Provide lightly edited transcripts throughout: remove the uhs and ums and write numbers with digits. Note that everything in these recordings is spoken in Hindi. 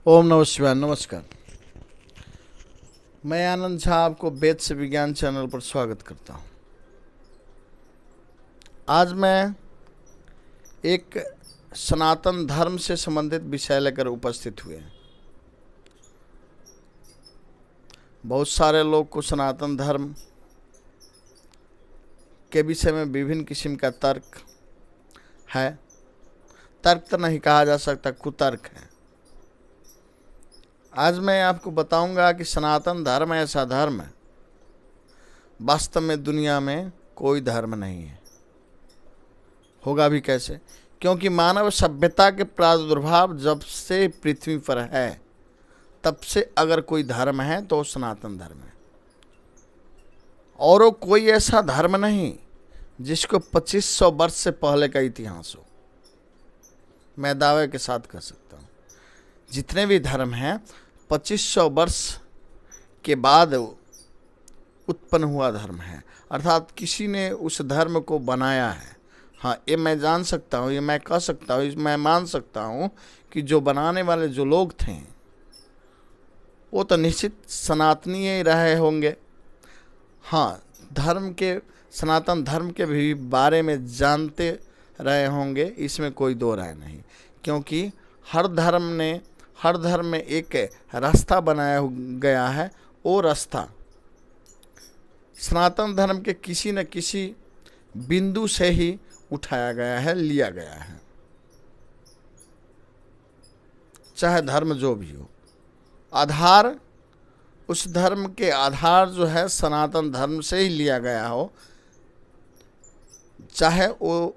ओम नमः शिवाय। नमस्कार। मैं आनंद झा आपको वेद से विज्ञान चैनल पर स्वागत करता हूं। आज मैं एक सनातन धर्म से संबंधित विषय लेकर उपस्थित हुए हैं। बहुत सारे लोग को सनातन धर्म के विषय में विभिन्न किस्म का तर्क है। तर्क तो नहीं कहा जा सकता, कुतर्क है। आज मैं आपको बताऊंगा कि सनातन धर्म ऐसा धर्म है, वास्तव में दुनिया में कोई धर्म नहीं है। होगा भी कैसे? क्योंकि मानव सभ्यता के प्रादुर्भाव जब से पृथ्वी पर है तब से अगर कोई धर्म है तो सनातन धर्म है। और वो कोई ऐसा धर्म नहीं जिसको 2500 वर्ष से पहले का इतिहास हो। मैं दावे के साथ कह सकता हूँ जितने भी धर्म हैं 2500 वर्ष के बाद उत्पन्न हुआ धर्म है, अर्थात किसी ने उस धर्म को बनाया है। हाँ, ये मैं जान सकता हूँ, ये मैं कह सकता हूँ, मैं मान सकता हूँ कि जो बनाने वाले जो लोग थे वो तो निश्चित सनातनी ही रहे होंगे। हाँ, धर्म के सनातन धर्म के भी बारे में जानते रहे होंगे, इसमें कोई दो राय नहीं। क्योंकि हर धर्म में एक रास्ता बनाया गया है। वो रास्ता सनातन धर्म के किसी न किसी बिंदु से ही उठाया गया है, लिया गया है। चाहे धर्म जो भी हो, आधार उस धर्म के आधार जो है सनातन धर्म से ही लिया गया हो। चाहे वो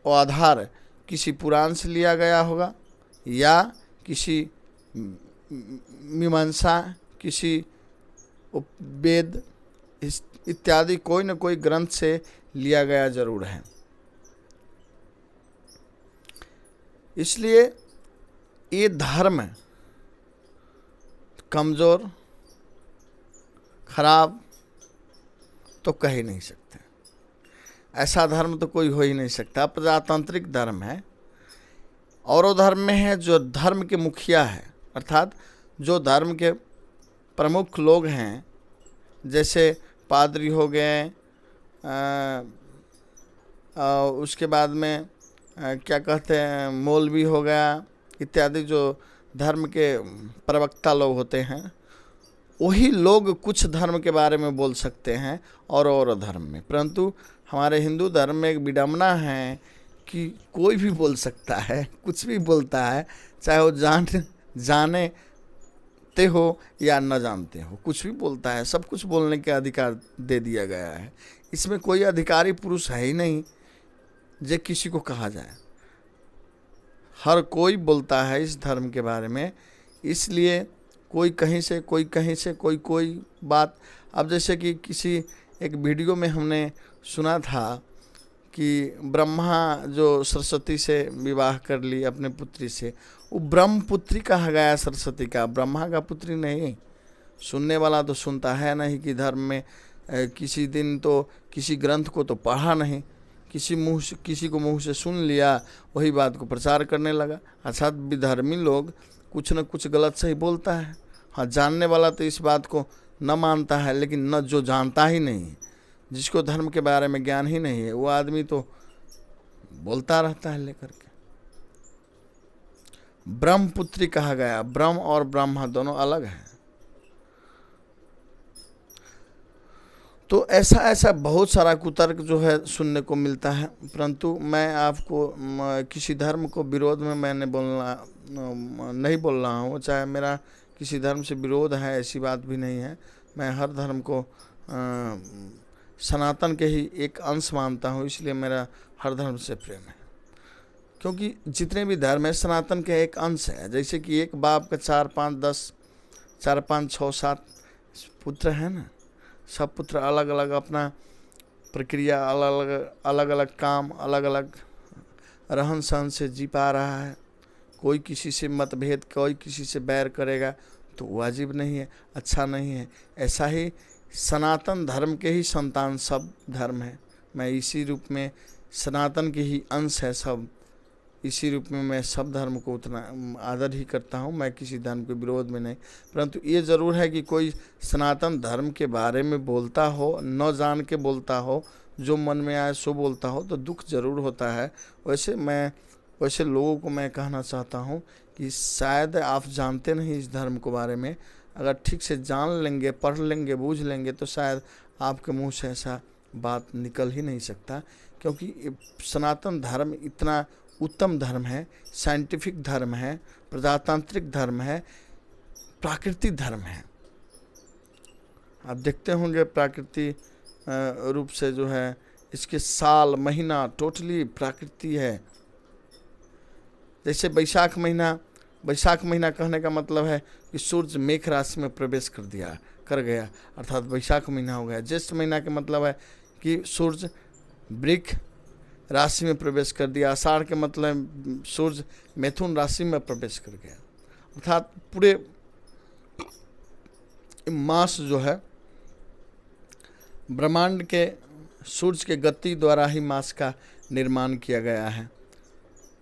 आधार किसी पुराण से लिया गया होगा या किसी मीमांसा, किसी वेद इत्यादि कोई न कोई ग्रंथ से लिया गया जरूर है। इसलिए ये धर्म कमज़ोर, खराब तो कह ही नहीं सकते। ऐसा धर्म तो कोई हो ही नहीं सकता। प्रजातांत्रिक धर्म है और वो धर्म में है जो धर्म के मुखिया है, अर्थात जो धर्म के प्रमुख लोग हैं, जैसे पादरी हो गए, उसके बाद में क्या कहते हैं, मौलवी हो गया इत्यादि। जो धर्म के प्रवक्ता लोग होते हैं वही लोग कुछ धर्म के बारे में बोल सकते हैं और धर्म में। परंतु हमारे हिंदू धर्म में एक विडंबना है कि कोई भी बोल सकता है, कुछ भी बोलता है, चाहे वो जानते हो या न जानते हो, कुछ भी बोलता है। सब कुछ बोलने का अधिकार दे दिया गया है। इसमें कोई अधिकारी पुरुष है ही नहीं जो किसी को कहा जाए। हर कोई बोलता है इस धर्म के बारे में। इसलिए कोई कहीं से, कोई कहीं से, कोई बात। अब जैसे कि किसी एक वीडियो में हमने सुना था कि ब्रह्मा जो सरस्वती से विवाह कर ली अपने पुत्री से, वो ब्रह्मपुत्री कहा गया सरस्वती का, ब्रह्मा का पुत्री नहीं। सुनने वाला तो सुनता है नहीं कि धर्म में किसी दिन तो किसी ग्रंथ को तो पढ़ा नहीं, किसी को मुंह से सुन लिया, वही बात को प्रचार करने लगा। अर्थात विधर्मी लोग कुछ न कुछ गलत सही बोलता है। हाँ, जानने वाला तो इस बात को न मानता है, लेकिन न जो जानता ही नहीं, जिसको धर्म के बारे में ज्ञान ही नहीं है, वो आदमी तो बोलता रहता है लेकर के। ब्रह्मपुत्री कहा गया। ब्रह्म और ब्रह्मा दोनों अलग हैं। तो ऐसा बहुत सारा कुतर्क जो है सुनने को मिलता है। परंतु मैं आपको किसी धर्म को विरोध में मैंने नहीं बोल रहा हूँ। चाहे मेरा किसी धर्म से विरोध है, ऐसी बात भी नहीं है। मैं हर धर्म को सनातन के ही एक अंश मानता हूँ, इसलिए मेरा हर धर्म से प्रेम है। क्योंकि जितने भी धर्म है सनातन के एक अंश है। जैसे कि एक बाप का 4 5 10 4 5 6 7 पुत्र हैं ना, सब पुत्र अलग अलग अपना प्रक्रिया, अलग अलग काम, अलग अलग रहन सहन से जी पा रहा है। कोई किसी से मतभेद, कोई किसी से बैर करेगा तो वाजिब नहीं है, अच्छा नहीं है। ऐसा ही सनातन धर्म के ही संतान सब धर्म है। मैं इसी रूप में सनातन के ही अंश है सब इसी रूप में मैं सब धर्म को उतना आदर ही करता हूँ। मैं किसी धर्म के विरोध में नहीं, परंतु ये ज़रूर है कि कोई सनातन धर्म के बारे में बोलता हो, न जान के बोलता हो, जो मन में आए सो बोलता हो, तो दुख जरूर होता है। वैसे लोगों को मैं कहना चाहता हूँ कि शायद आप जानते नहीं इस धर्म के बारे में, अगर ठीक से जान लेंगे, पढ़ लेंगे, बूझ लेंगे, तो शायद आपके मुंह से ऐसा बात निकल ही नहीं सकता। क्योंकि सनातन धर्म इतना उत्तम धर्म है, साइंटिफिक धर्म है, प्रजातांत्रिक धर्म है, प्राकृतिक धर्म है। आप देखते होंगे प्राकृतिक रूप से जो है इसके साल महीना टोटली प्राकृति है। जैसे बैसाख महीना कहने का मतलब है कि सूर्य मेघ राशि में प्रवेश कर गया, अर्थात बैसाख महीना हो गया। ज्येष्ठ महीना का मतलब है कि सूर्य वृक्ष राशि में प्रवेश कर दिया। आषाढ़ के मतलब सूर्य मिथुन राशि में प्रवेश कर गया। अर्थात पूरे मास जो है ब्रह्मांड के सूर्य के गति द्वारा ही मास का निर्माण किया गया है।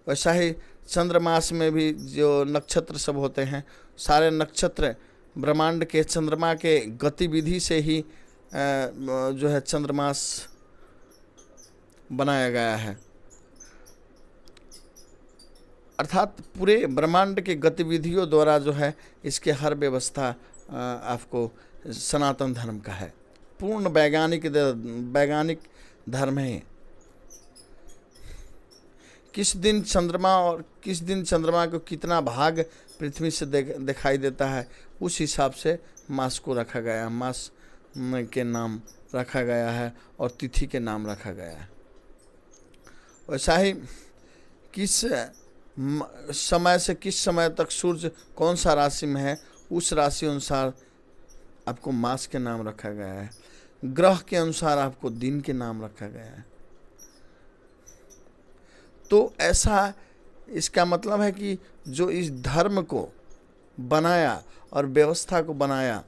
वैसा ही चंद्रमास में भी जो नक्षत्र सब होते हैं, सारे नक्षत्र ब्रह्मांड के चंद्रमा के गतिविधि से ही जो है चंद्रमास बनाया गया है। अर्थात पूरे ब्रह्मांड के गतिविधियों द्वारा जो है इसके हर व्यवस्था आपको सनातन धर्म का है। पूर्ण वैज्ञानिक धर्म है। किस दिन चंद्रमा को कितना भाग पृथ्वी से दिखाई देता है, उस हिसाब से मास को रखा गया है, मास के नाम रखा गया है और तिथि के नाम रखा गया है। वैसा ही किस समय से किस समय तक सूर्य कौन सा राशि में है, उस राशि अनुसार आपको मास के नाम रखा गया है। ग्रह के अनुसार आपको दिन के नाम रखा गया है। तो ऐसा इसका मतलब है कि जो इस धर्म को बनाया और व्यवस्था को बनाया,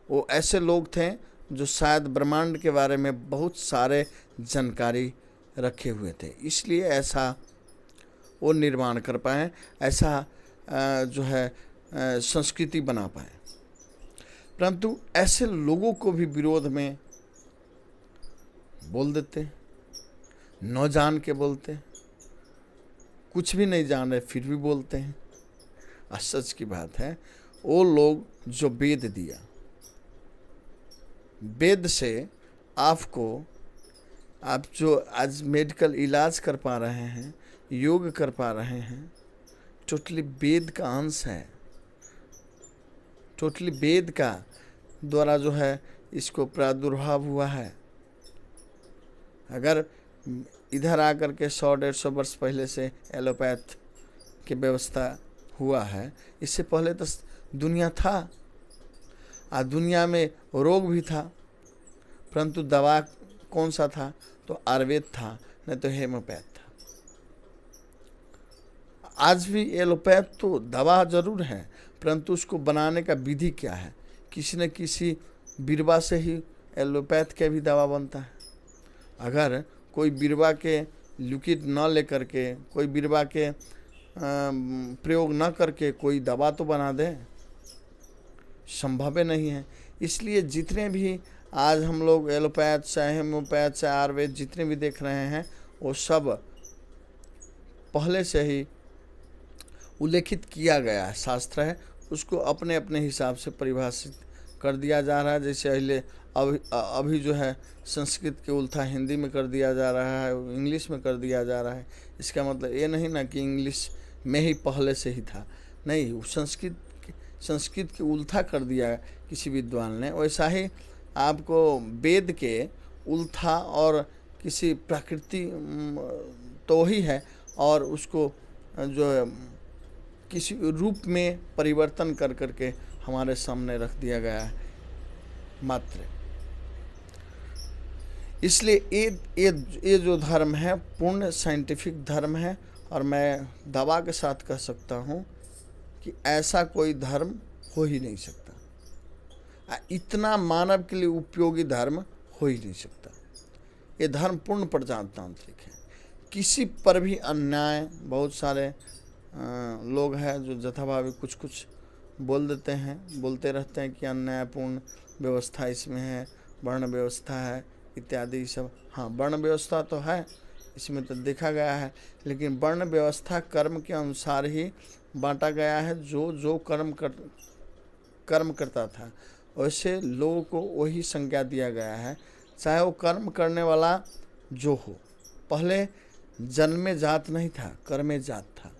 वो ऐसे लोग थे जो शायद ब्रह्मांड के बारे में बहुत सारे जानकारी रखे हुए थे, इसलिए ऐसा वो निर्माण कर पाए, ऐसा जो है संस्कृति बना पाए। परंतु ऐसे लोगों को भी विरोध में बोल देते, न जान के बोलते, कुछ भी नहीं जान रहे फिर भी बोलते हैं। सच की बात है, वो लोग जो वेद दिया, वेद से आप जो आज मेडिकल इलाज कर पा रहे हैं, योग कर पा रहे हैं, टोटली वेद का अंश है। टोटली वेद का द्वारा जो है इसको प्रादुर्भाव हुआ है। अगर इधर आकर के 100-150 वर्ष पहले से एलोपैथ की व्यवस्था हुआ है, इससे पहले तो दुनिया था, दुनिया में रोग भी था, परंतु दवा कौन सा था? तो आयुर्वेद था, नहीं तो हेमोपैथ था। आज भी एलोपैथ तो दवा जरूर है, परंतु उसको बनाने का विधि क्या है? किसी न किसी बिरवा से ही एलोपैथ के भी दवा बनता है। अगर कोई बिरवा के लिक्विड न लेकर के, कोई बिरवा के प्रयोग न करके कोई दवा तो बना दे, संभव नहीं है। इसलिए जितने भी आज हम लोग एलोपैथ चाहे हेमोपैथ चाहे आयुर्वेद जितने भी देख रहे हैं, वो सब पहले से ही उल्लेखित किया गया है, शास्त्र है, उसको अपने अपने हिसाब से परिभाषित कर दिया जा रहा है। जैसे अभी जो है संस्कृत के उल्था हिंदी में कर दिया जा रहा है, इंग्लिश में कर दिया जा रहा है। इसका मतलब ये नहीं ना कि इंग्लिश में ही पहले से ही था, नहीं, संस्कृत के उल्था कर दिया किसी विद्वान ने। वैसा ही आपको वेद के उल्था और किसी प्रकृति तो ही है, और उसको जो है किसी रूप में परिवर्तन कर करके हमारे सामने रख दिया गया है मात्र। इसलिए ये जो धर्म है पूर्ण साइंटिफिक धर्म है, और मैं दावा के साथ कह सकता हूँ कि ऐसा कोई धर्म हो ही नहीं सकता। इतना मानव के लिए उपयोगी धर्म हो ही नहीं सकता। ये धर्म पूर्ण प्रजातांत्रिक है। किसी पर भी अन्याय, बहुत सारे लोग हैं जो जथाभावी कुछ कुछ बोल देते हैं, बोलते रहते हैं कि अन्यायपूर्ण व्यवस्था इसमें है, वर्ण व्यवस्था है इत्यादि सब। हाँ, वर्ण व्यवस्था तो है, इसमें तो देखा गया है, लेकिन वर्ण व्यवस्था कर्म के अनुसार ही बांटा गया है। जो जो कर्म करता था वैसे लोगों को वही संज्ञा दिया गया है, चाहे वो कर्म करने वाला जो हो। पहले जन्मे जात नहीं था, कर्मे जात था।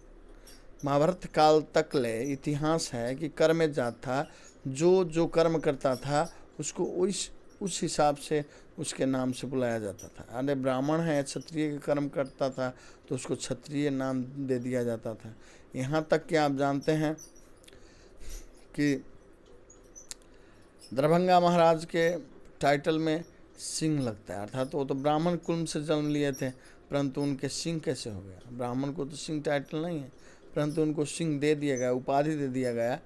महाभारत काल तक ले इतिहास है कि कर्मे जात था। जो जो कर्म करता था उसको उस हिसाब से उसके नाम से बुलाया जाता था। अरे ब्राह्मण है, क्षत्रिय का कर्म करता था तो उसको क्षत्रिय नाम दे दिया जाता था। यहाँ तक कि आप जानते हैं कि दरभंगा महाराज के टाइटल में सिंह लगता है, अर्थात वो तो ब्राह्मण कुल से जन्म लिए थे, परंतु उनके सिंह कैसे हो गया? ब्राह्मण को तो सिंह टाइटल नहीं है, परंतु उनको सिंह दे दिया गया, उपाधि दे दिया गया,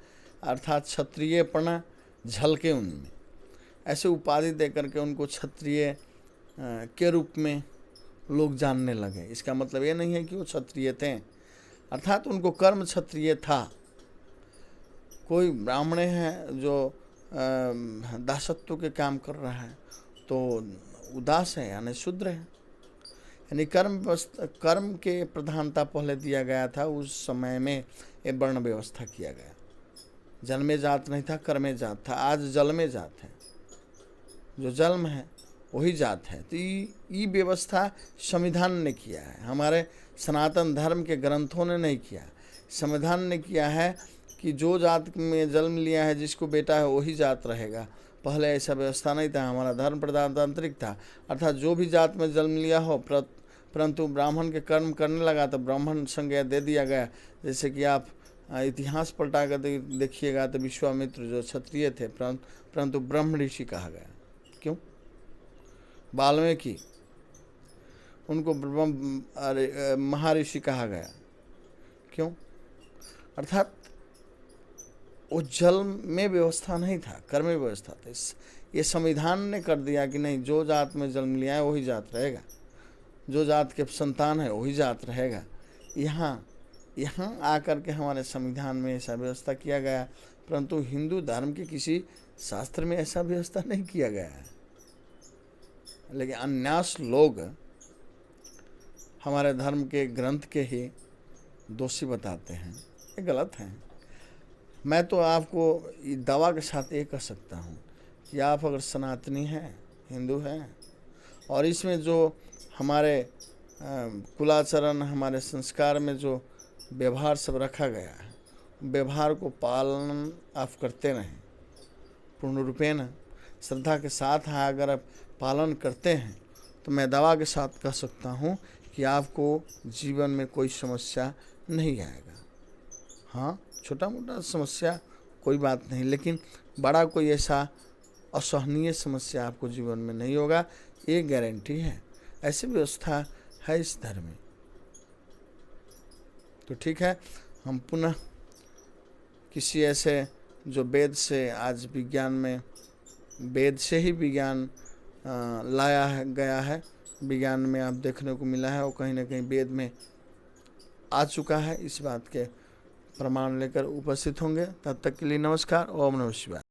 अर्थात क्षत्रियपना झलके उनमें। ऐसे उपाधि दे करके उनको क्षत्रिय के रूप में लोग जानने लगे। इसका मतलब ये नहीं है कि वो क्षत्रिय थे, अर्थात उनको कर्म क्षत्रिय था। कोई ब्राह्मण है जो दासत्व के काम कर रहा है तो उदास है यानी शूद्र है। यानी कर्म के प्रधानता पहले दिया गया था, उस समय में ये वर्ण व्यवस्था किया गया। जन्मे जात नहीं था, कर्मे जात था। आज जन्मे जात है, जो जन्म है वही जात है। तो ये व्यवस्था संविधान ने किया है, हमारे सनातन धर्म के ग्रंथों ने नहीं किया। संविधान ने किया है कि जो जात में जन्म लिया है, जिसको बेटा है वही जात रहेगा। पहले ऐसा व्यवस्था नहीं था, हमारा धर्म प्रजातांत्रिक था, अर्थात जो भी जात में जन्म लिया हो, परंतु ब्राह्मण के कर्म करने लगा तो ब्राह्मण संज्ञा दे दिया गया। जैसे कि आप इतिहास पलटा कर देखिएगा तो विश्वामित्र जो क्षत्रिय थे परंतु ब्रह्म ऋषि कहा गया। क्यों? वाल्मीकि उनको महर्षि कहा गया। क्यों? अर्थात वो जन्म में व्यवस्था नहीं था, कर्म में व्यवस्था था। ये संविधान ने कर दिया कि नहीं, जो जात में जन्म लिया है वही जात रहेगा, जो जात के संतान है वही जात रहेगा। यहाँ आकर के हमारे संविधान में ऐसा व्यवस्था किया गया, परंतु हिंदू धर्म के किसी शास्त्र में ऐसा व्यवस्था नहीं किया गया है। लेकिन अन्यास लोग हमारे धर्म के ग्रंथ के ही दोषी बताते हैं, ये गलत है। मैं तो आपको दावा के साथ ये कह सकता हूँ कि आप अगर सनातनी हैं, हिंदू हैं, और इसमें जो हमारे कुलाचरण, हमारे संस्कार में जो व्यवहार सब रखा गया है, व्यवहार को पालन आप करते रहें पूर्ण रूपेण श्रद्धा के साथ है। अगर आप पालन करते हैं तो मैं दावा के साथ कह सकता हूँ कि आपको जीवन में कोई समस्या नहीं आएगा। हाँ, छोटा मोटा समस्या कोई बात नहीं, लेकिन बड़ा कोई ऐसा असहनीय समस्या आपको जीवन में नहीं होगा, ये गारंटी है। ऐसी व्यवस्था है इस धर्म में। तो ठीक है, हम पुनः किसी ऐसे जो वेद से, आज विज्ञान में वेद से ही विज्ञान लाया गया है, विज्ञान में आप देखने को मिला है, वो कहीं ना कहीं वेद में आ चुका है, इस बात के प्रमाण लेकर उपस्थित होंगे। तब तक के लिए नमस्कार। ओम नमः शिवाय।